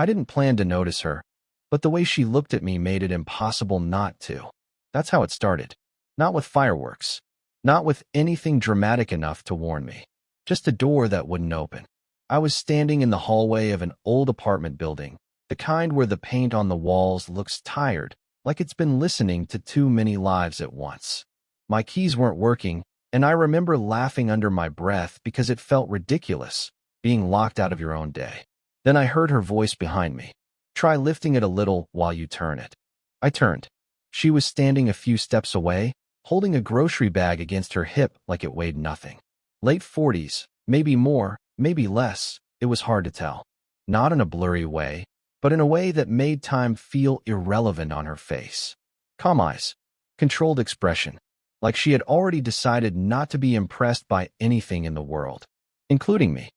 I didn't plan to notice her, but the way she looked at me made it impossible not to. That's how it started. Not with fireworks. Not with anything dramatic enough to warn me. Just a door that wouldn't open. I was standing in the hallway of an old apartment building, the kind where the paint on the walls looks tired, like it's been listening to too many lives at once. My keys weren't working, and I remember laughing under my breath because it felt ridiculous, being locked out of your own day. Then I heard her voice behind me. Try lifting it a little while you turn it. I turned. She was standing a few steps away, holding a grocery bag against her hip like it weighed nothing. Late 40s, maybe more, maybe less, it was hard to tell. Not in a blurry way, but in a way that made time feel irrelevant on her face. Calm eyes. Controlled expression. Like she had already decided not to be impressed by anything in the world, including me.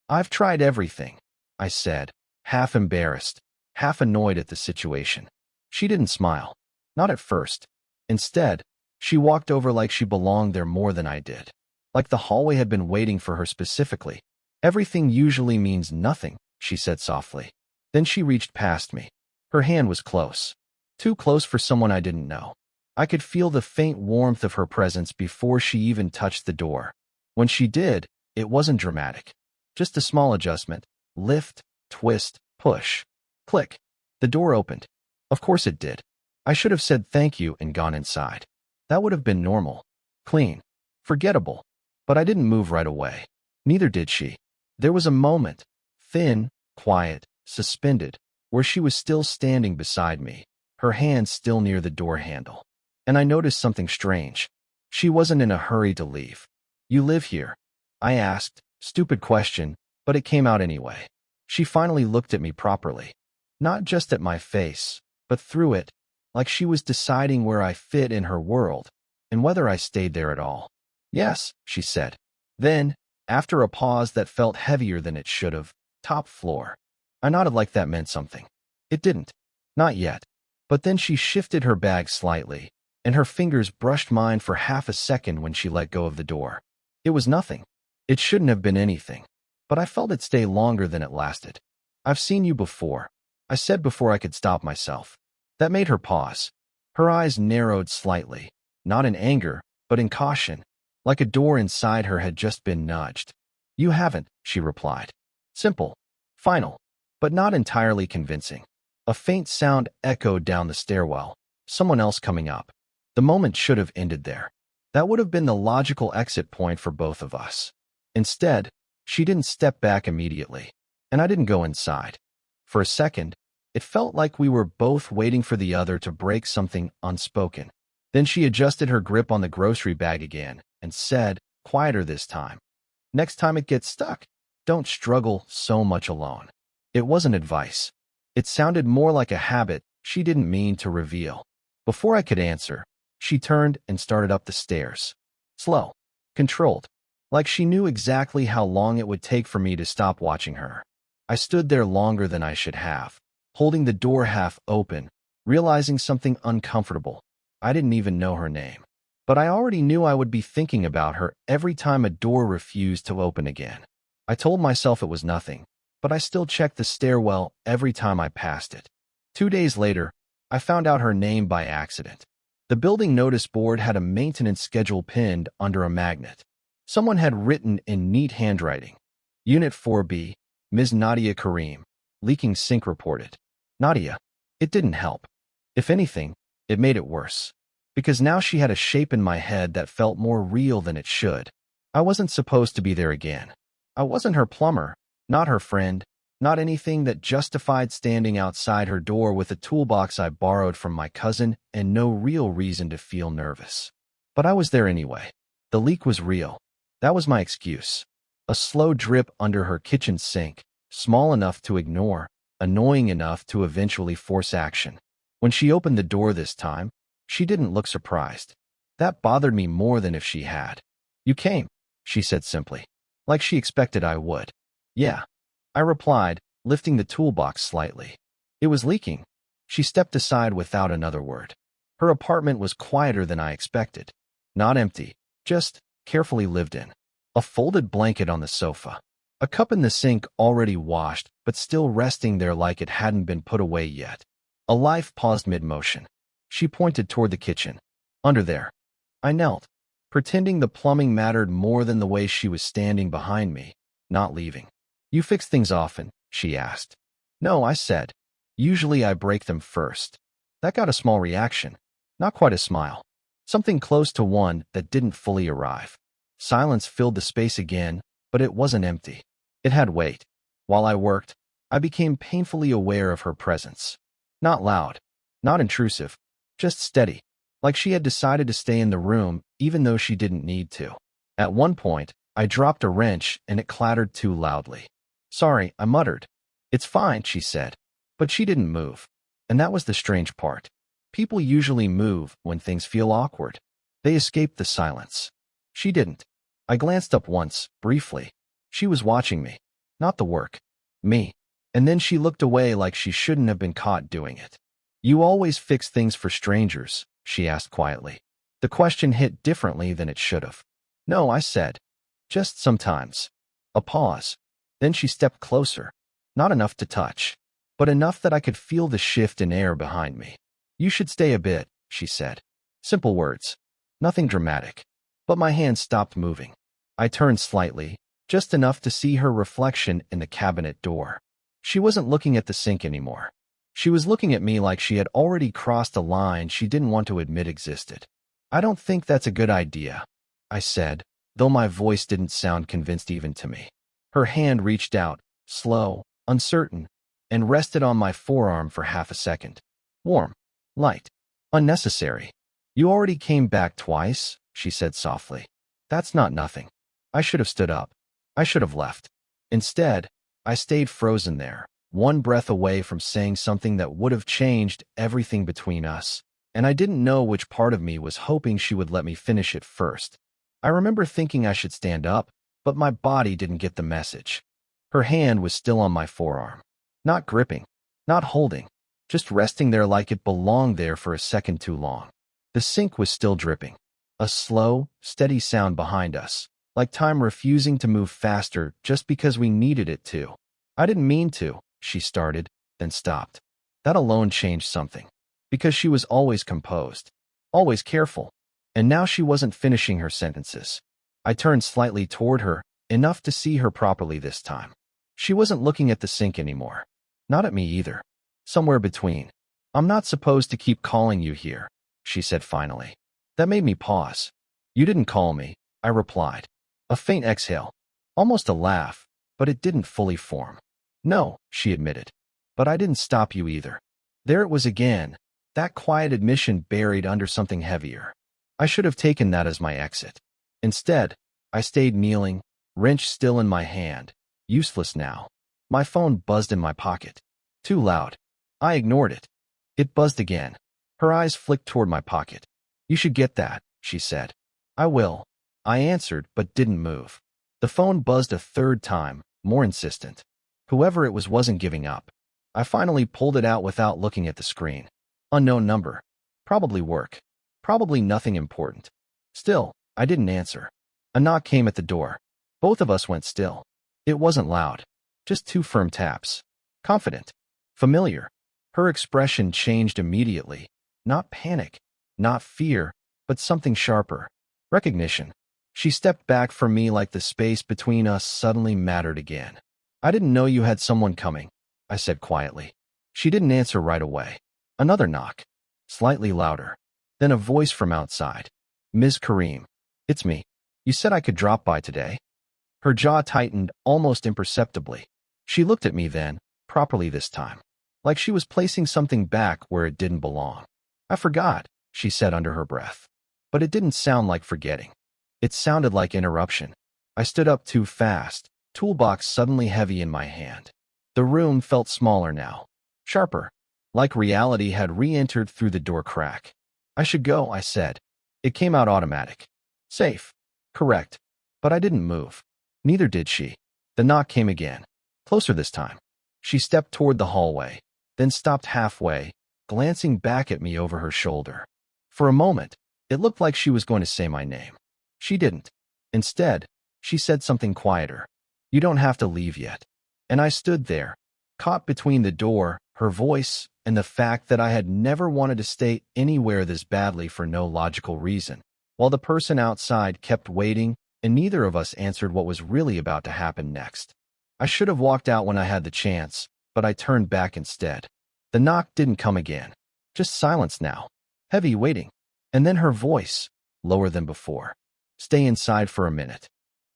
I've tried everything, I said, half embarrassed, half annoyed at the situation. She didn't smile. Not at first. Instead, she walked over like she belonged there more than I did. Like the hallway had been waiting for her specifically. Everything usually means nothing, she said softly. Then she reached past me. Her hand was close. Too close for someone I didn't know. I could feel the faint warmth of her presence before she even touched the door. When she did, it wasn't dramatic. Just a small adjustment. Lift, twist, push. Click. The door opened. Of course it did. I should have said thank you and gone inside. That would have been normal. Clean. Forgettable. But I didn't move right away. Neither did she. There was a moment, thin, quiet, suspended, where she was still standing beside me, her hand still near the door handle. And I noticed something strange. She wasn't in a hurry to leave. You live here? I asked, stupid question, but it came out anyway. She finally looked at me properly. Not just at my face, but through it, like she was deciding where I fit in her world, and whether I stayed there at all. Yes, she said. Then, after a pause that felt heavier than it should have, top floor. I nodded like that meant something. It didn't. Not yet. But then she shifted her bag slightly, and her fingers brushed mine for half a second when she let go of the door. It was nothing. It shouldn't have been anything. But I felt it stay longer than it lasted. I've seen you before, I said before I could stop myself. That made her pause. Her eyes narrowed slightly, not in anger, but in caution, like a door inside her had just been nudged. You haven't, she replied. Simple. Final. But not entirely convincing. A faint sound echoed down the stairwell, someone else coming up. The moment should have ended there. That would have been the logical exit point for both of us. Instead, she didn't step back immediately, and I didn't go inside. For a second, it felt like we were both waiting for the other to break something unspoken. Then she adjusted her grip on the grocery bag again and said, quieter this time, next time it gets stuck, don't struggle so much alone. It wasn't advice. It sounded more like a habit she didn't mean to reveal. Before I could answer, she turned and started up the stairs. Slow. Controlled. Like she knew exactly how long it would take for me to stop watching her. I stood there longer than I should have, holding the door half open, realizing something uncomfortable. I didn't even know her name. But I already knew I would be thinking about her every time a door refused to open again. I told myself it was nothing, but I still checked the stairwell every time I passed it. 2 days later, I found out her name by accident. The building notice board had a maintenance schedule pinned under a magnet. Someone had written in neat handwriting, Unit 4B, Ms. Nadia Karim, leaking sink reported. Nadia. It didn't help. If anything, it made it worse. Because now she had a shape in my head that felt more real than it should. I wasn't supposed to be there again. I wasn't her plumber, not her friend, not anything that justified standing outside her door with a toolbox I borrowed from my cousin and no real reason to feel nervous. But I was there anyway. The leak was real. That was my excuse. A slow drip under her kitchen sink, small enough to ignore, annoying enough to eventually force action. When she opened the door this time, she didn't look surprised. That bothered me more than if she had. You came, she said simply, like she expected I would. Yeah, I replied, lifting the toolbox slightly. It was leaking. She stepped aside without another word. Her apartment was quieter than I expected. Not empty, just carefully lived in. A folded blanket on the sofa. A cup in the sink already washed, but still resting there like it hadn't been put away yet. A life paused mid-motion. She pointed toward the kitchen. Under there. I knelt, pretending the plumbing mattered more than the way she was standing behind me, not leaving. You fix things often, she asked. No, I said. Usually I break them first. That got a small reaction. Not quite a smile. Something close to one that didn't fully arrive. Silence filled the space again, but it wasn't empty. It had weight. While I worked, I became painfully aware of her presence. Not loud, not intrusive, just steady, like she had decided to stay in the room even though she didn't need to. At one point, I dropped a wrench and it clattered too loudly. Sorry, I muttered. It's fine, she said. But she didn't move. And that was the strange part. People usually move when things feel awkward. They escape the silence. She didn't. I glanced up once, briefly. She was watching me. Not the work. Me. And then she looked away like she shouldn't have been caught doing it. You always fix things for strangers, she asked quietly. The question hit differently than it should have. No, I said. Just sometimes. A pause. Then she stepped closer. Not enough to touch, but enough that I could feel the shift in air behind me. You should stay a bit, she said. Simple words. Nothing dramatic. But my hand stopped moving. I turned slightly, just enough to see her reflection in the cabinet door. She wasn't looking at the sink anymore. She was looking at me like she had already crossed a line she didn't want to admit existed. I don't think that's a good idea, I said, though my voice didn't sound convinced even to me. Her hand reached out, slow, uncertain, and rested on my forearm for half a second. Warm, light, unnecessary. You already came back twice, she said softly. That's not nothing. I should have stood up. I should have left. Instead, I stayed frozen there, one breath away from saying something that would have changed everything between us, and I didn't know which part of me was hoping she would let me finish it first. I remember thinking I should stand up, but my body didn't get the message. Her hand was still on my forearm. Not gripping, not holding, just resting there like it belonged there for a second too long. The sink was still dripping. A slow, steady sound behind us, like time refusing to move faster just because we needed it to. I didn't mean to, she started, then stopped. That alone changed something. Because she was always composed, always careful, and now she wasn't finishing her sentences. I turned slightly toward her, enough to see her properly this time. She wasn't looking at the sink anymore. Not at me either. Somewhere between. I'm not supposed to keep calling you here, she said finally. That made me pause. You didn't call me, I replied. A faint exhale. Almost a laugh, but it didn't fully form. No, she admitted. But I didn't stop you either. There it was again, that quiet admission buried under something heavier. I should have taken that as my exit. Instead, I stayed kneeling, wrench still in my hand, useless now. My phone buzzed in my pocket. Too loud. I ignored it. It buzzed again. Her eyes flicked toward my pocket. You should get that, she said. I will. I answered, but didn't move. The phone buzzed a third time, more insistent. Whoever it was wasn't giving up. I finally pulled it out without looking at the screen. Unknown number. Probably work. Probably nothing important. Still, I didn't answer. A knock came at the door. Both of us went still. It wasn't loud. Just two firm taps. Confident. Familiar. Her expression changed immediately. Not panic. Not fear. But something sharper. Recognition. She stepped back from me like the space between us suddenly mattered again. I didn't know you had someone coming, I said quietly. She didn't answer right away. Another knock. Slightly louder. Then a voice from outside. Ms. Kareem. It's me. You said I could drop by today. Her jaw tightened almost imperceptibly. She looked at me then, properly this time. Like she was placing something back where it didn't belong. I forgot, she said under her breath. But it didn't sound like forgetting. It sounded like interruption. I stood up too fast, toolbox suddenly heavy in my hand. The room felt smaller now. Sharper. Like reality had re-entered through the door crack. I should go, I said. It came out automatic. Safe. Correct. But I didn't move. Neither did she. The knock came again. Closer this time. She stepped toward the hallway, then stopped halfway, glancing back at me over her shoulder. For a moment, it looked like she was going to say my name. She didn't. Instead, she said something quieter. You don't have to leave yet. And I stood there, caught between the door, her voice, and the fact that I had never wanted to stay anywhere this badly for no logical reason, while the person outside kept waiting, and neither of us answered what was really about to happen next. I should have walked out when I had the chance, but I turned back instead. The knock didn't come again. Just silence now. Heavy waiting. And then her voice, lower than before. Stay inside for a minute.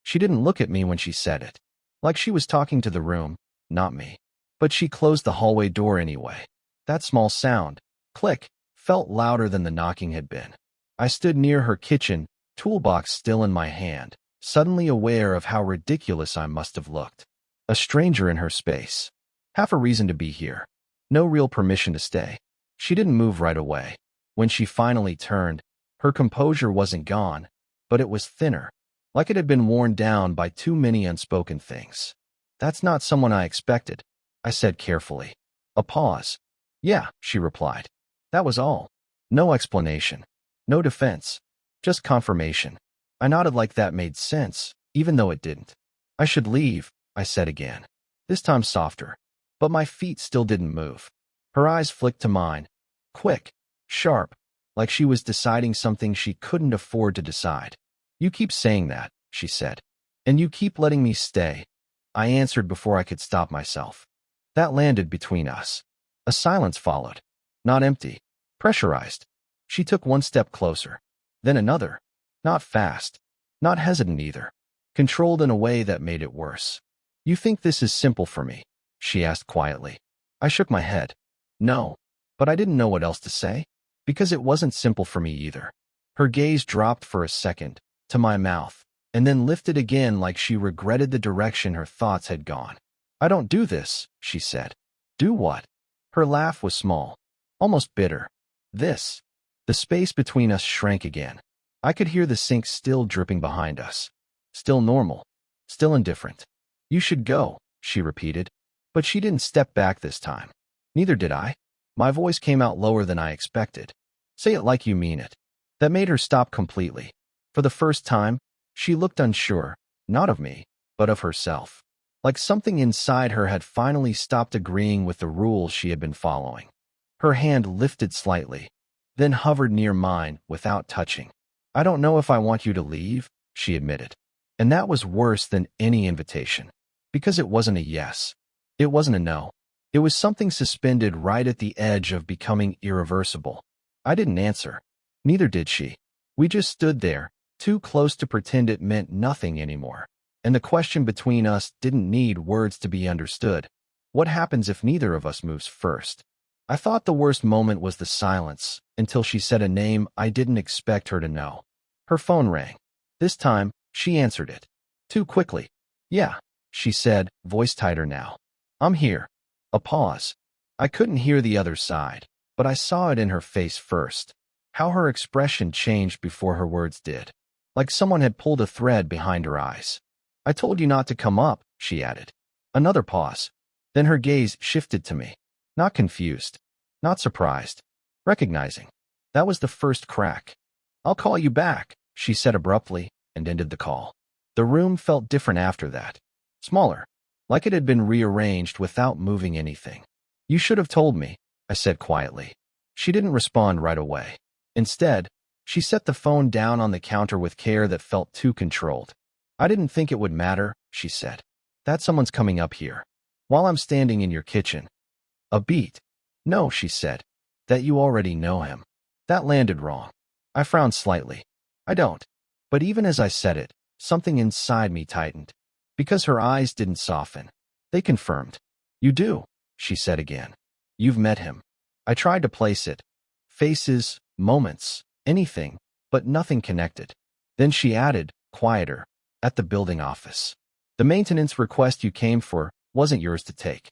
She didn't look at me when she said it. Like she was talking to the room, not me. But she closed the hallway door anyway. That small sound, click, felt louder than the knocking had been. I stood near her kitchen, toolbox still in my hand, suddenly aware of how ridiculous I must have looked. A stranger in her space. Half a reason to be here. No real permission to stay. She didn't move right away. When she finally turned, her composure wasn't gone, but it was thinner, like it had been worn down by too many unspoken things. That's not someone I expected, I said carefully. A pause. Yeah, she replied. That was all. No explanation. No defense. Just confirmation. I nodded like that made sense, even though it didn't. I should leave, I said again. This time softer. But my feet still didn't move. Her eyes flicked to mine. Quick. Sharp. Like she was deciding something she couldn't afford to decide. You keep saying that, she said. And you keep letting me stay. I answered before I could stop myself. That landed between us. A silence followed. Not empty. Pressurized. She took one step closer. Then another. Not fast. Not hesitant either. Controlled in a way that made it worse. You think this is simple for me? She asked quietly. I shook my head. No. But I didn't know what else to say. Because it wasn't simple for me either. Her gaze dropped for a second, to my mouth, and then lifted again like she regretted the direction her thoughts had gone. I don't do this, she said. Do what? Her laugh was small, almost bitter. This. The space between us shrank again. I could hear the sink still dripping behind us. Still normal. Still indifferent. You should go, she repeated. But she didn't step back this time. Neither did I. My voice came out lower than I expected. Say it like you mean it. That made her stop completely. For the first time, she looked unsure, not of me, but of herself. Like something inside her had finally stopped agreeing with the rules she had been following. Her hand lifted slightly, then hovered near mine without touching. I don't know if I want you to leave, she admitted. And that was worse than any invitation. Because it wasn't a yes. It wasn't a no. It was something suspended right at the edge of becoming irreversible. I didn't answer. Neither did she. We just stood there, too close to pretend it meant nothing anymore. And the question between us didn't need words to be understood. What happens if neither of us moves first? I thought the worst moment was the silence, until she said a name I didn't expect her to know. Her phone rang. This time, she answered it. Too quickly. Yeah, she said, voice tighter now. I'm here. A pause. I couldn't hear the other side, but I saw it in her face first. How her expression changed before her words did. Like someone had pulled a thread behind her eyes. I told you not to come up, she added. Another pause. Then her gaze shifted to me. Not confused. Not surprised. Recognizing. That was the first crack. I'll call you back, she said abruptly, and ended the call. The room felt different after that. Smaller. Like it had been rearranged without moving anything. You should have told me, I said quietly. She didn't respond right away. Instead, she set the phone down on the counter with care that felt too controlled. I didn't think it would matter, she said. That someone's coming up here. While I'm standing in your kitchen. A beat. No, she said. That you already know him. That landed wrong. I frowned slightly. I don't. But even as I said it, something inside me tightened. Because her eyes didn't soften. They confirmed. You do, she said again. You've met him. I tried to place it. Faces, moments, anything, but nothing connected. Then she added, quieter, at the building office. The maintenance request you came for wasn't yours to take.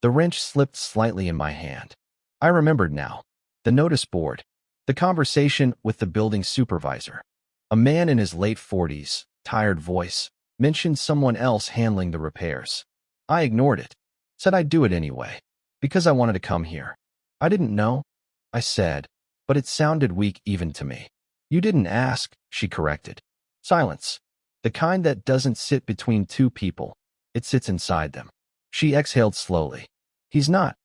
The wrench slipped slightly in my hand. I remembered now. The notice board. The conversation with the building supervisor. A man in his late 40s, tired voice, mentioned someone else handling the repairs. I ignored it. Said I'd do it anyway. Because I wanted to come here. I didn't know, I said, but it sounded weak even to me. You didn't ask, she corrected. Silence. The kind that doesn't sit between two people, It sits inside them. She exhaled slowly. He's not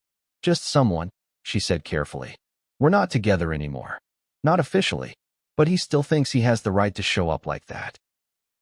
just someone, she said carefully. We're not together anymore. Not officially. But he still thinks he has the right to show up like that.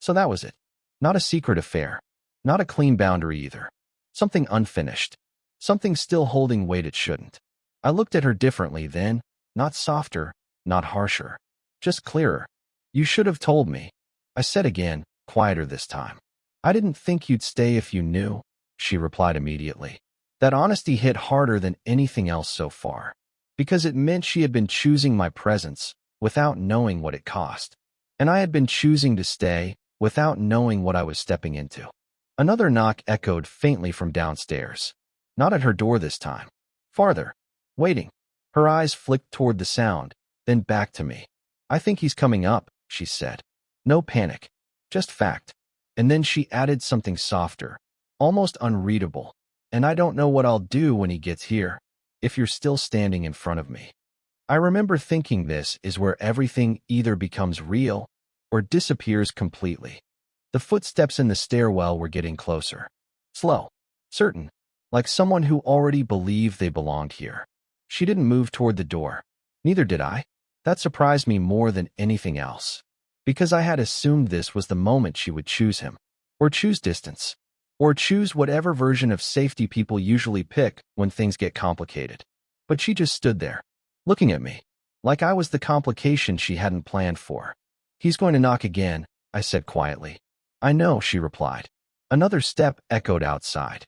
So that was it. Not a secret affair. Not a clean boundary either. Something unfinished. Something still holding weight it shouldn't. I looked at her differently then, not softer, not harsher. Just clearer. You should have told me. I said again, quieter this time. I didn't think you'd stay if you knew, she replied immediately. That honesty hit harder than anything else so far. Because it meant she had been choosing my presence without knowing what it cost. And I had been choosing to stay without knowing what I was stepping into. Another knock echoed faintly from downstairs. Not at her door this time. Farther. Waiting. Her eyes flicked toward the sound, then back to me. I think he's coming up, she said. No panic. Just fact. And then she added something softer, almost unreadable. And I don't know what I'll do when he gets here, if you're still standing in front of me. I remember thinking this is where everything either becomes real or disappears completely. The footsteps in the stairwell were getting closer. Slow. Certain. Like someone who already believed they belonged here. She didn't move toward the door. Neither did I. That surprised me more than anything else. Because I had assumed this was the moment she would choose him. Or choose distance. Or choose whatever version of safety people usually pick when things get complicated. But she just stood there, looking at me, like I was the complication she hadn't planned for. He's going to knock again, I said quietly. I know, she replied. Another step echoed outside.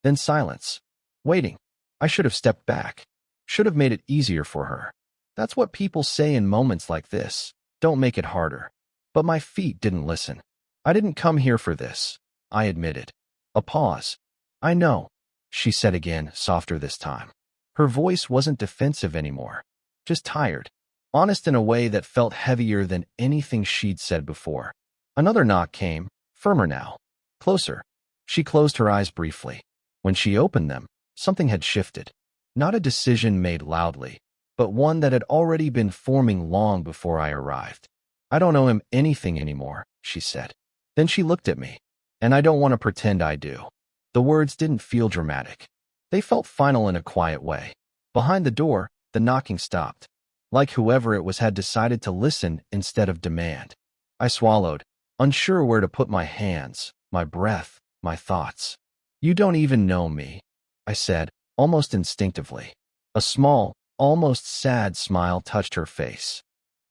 Then silence. Waiting. I should have stepped back. Should have made it easier for her. That's what people say in moments like this. Don't make it harder. But my feet didn't listen. I didn't come here for this, I admitted. A pause. I know, she said again, softer this time. Her voice wasn't defensive anymore. Just tired. Honest in a way that felt heavier than anything she'd said before. Another knock came, firmer now. Closer. She closed her eyes briefly. When she opened them, something had shifted. Not a decision made loudly, but one that had already been forming long before I arrived. I don't owe him anything anymore, she said. Then she looked at me. And I don't want to pretend I do. The words didn't feel dramatic. They felt final in a quiet way. Behind the door, the knocking stopped. Like whoever it was had decided to listen instead of demand. I swallowed, unsure where to put my hands, my breath, my thoughts. You don't even know me, I said, almost instinctively. A small, almost sad smile touched her face.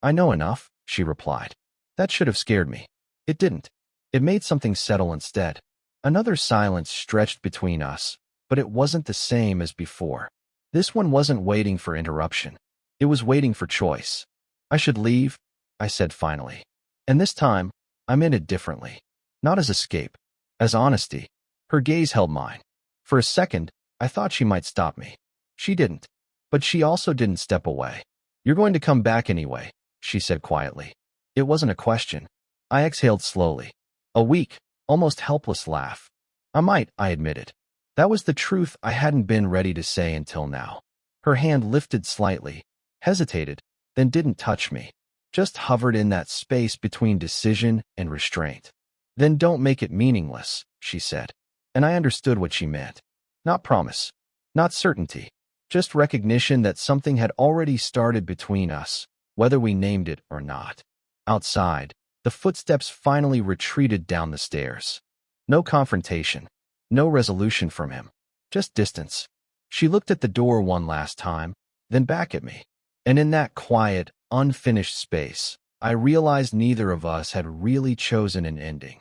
I know enough, she replied. That should have scared me. It didn't. It made something settle instead. Another silence stretched between us, but it wasn't the same as before. This one wasn't waiting for interruption. It was waiting for choice. I should leave, I said finally. And this time, I meant it differently. Not as escape, as honesty. Her gaze held mine. For a second, I thought she might stop me. She didn't. But she also didn't step away. You're going to come back anyway, she said quietly. It wasn't a question. I exhaled slowly. A weak, almost helpless laugh. I might, I admitted. That was the truth I hadn't been ready to say until now. Her hand lifted slightly, hesitated, then didn't touch me. Just hovered in that space between decision and restraint. Then don't make it meaningless, she said. And I understood what she meant. Not promise. Not certainty. Just recognition that something had already started between us, whether we named it or not. Outside, the footsteps finally retreated down the stairs. No confrontation. No resolution from him. Just distance. She looked at the door one last time, then back at me. And in that quiet, unfinished space, I realized neither of us had really chosen an ending.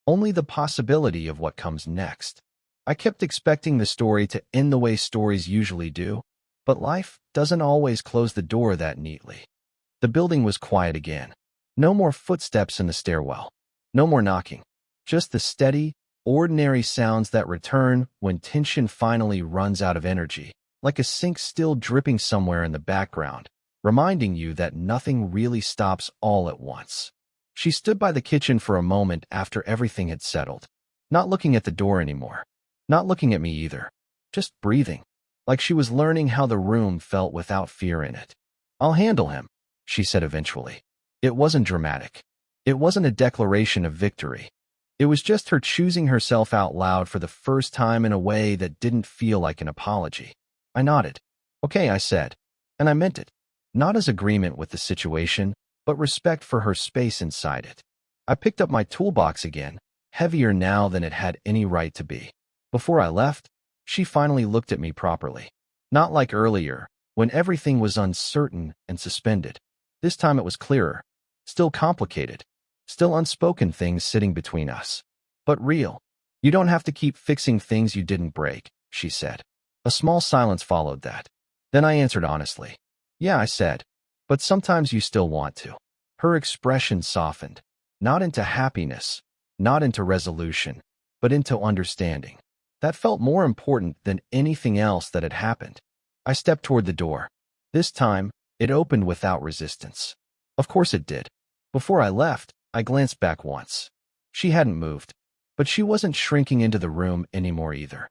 Only the possibility of what comes next. I kept expecting the story to end the way stories usually do, but life doesn't always close the door that neatly. The building was quiet again. No more footsteps in the stairwell. No more knocking. Just the steady, ordinary sounds that return when tension finally runs out of energy, like a sink still dripping somewhere in the background, reminding you that nothing really stops all at once. She stood by the kitchen for a moment after everything had settled, not looking at the door anymore, not looking at me either, just breathing, like she was learning how the room felt without fear in it. I'll handle him, she said eventually. It wasn't dramatic. It wasn't a declaration of victory. It was just her choosing herself out loud for the first time in a way that didn't feel like an apology. I nodded. Okay, I said. And I meant it. Not as agreement with the situation, but respect for her space inside it. I picked up my toolbox again, heavier now than it had any right to be. Before I left, she finally looked at me properly. Not like earlier, when everything was uncertain and suspended. This time it was clearer. Still complicated. Still unspoken things sitting between us. But real. You don't have to keep fixing things you didn't break, she said. A small silence followed that. Then I answered honestly. Yeah, I said. But sometimes you still want to. Her expression softened. Not into happiness, not into resolution, but into understanding. That felt more important than anything else that had happened. I stepped toward the door. This time, it opened without resistance. Of course it did. Before I left, I glanced back once. She hadn't moved, but she wasn't shrinking into the room anymore either.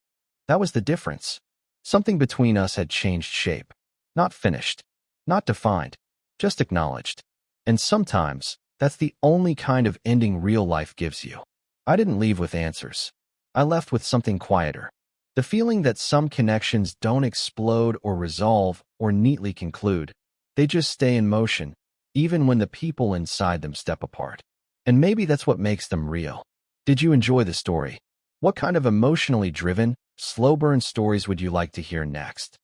That was the difference. Something between us had changed shape. Not finished, not defined, just acknowledged. And sometimes, that's the only kind of ending real life gives you. I didn't leave with answers. I left with something quieter. The feeling that some connections don't explode or resolve or neatly conclude. They just stay in motion, even when the people inside them step apart. And maybe that's what makes them real. Did you enjoy the story? What kind of emotionally driven, slow burn stories would you like to hear next?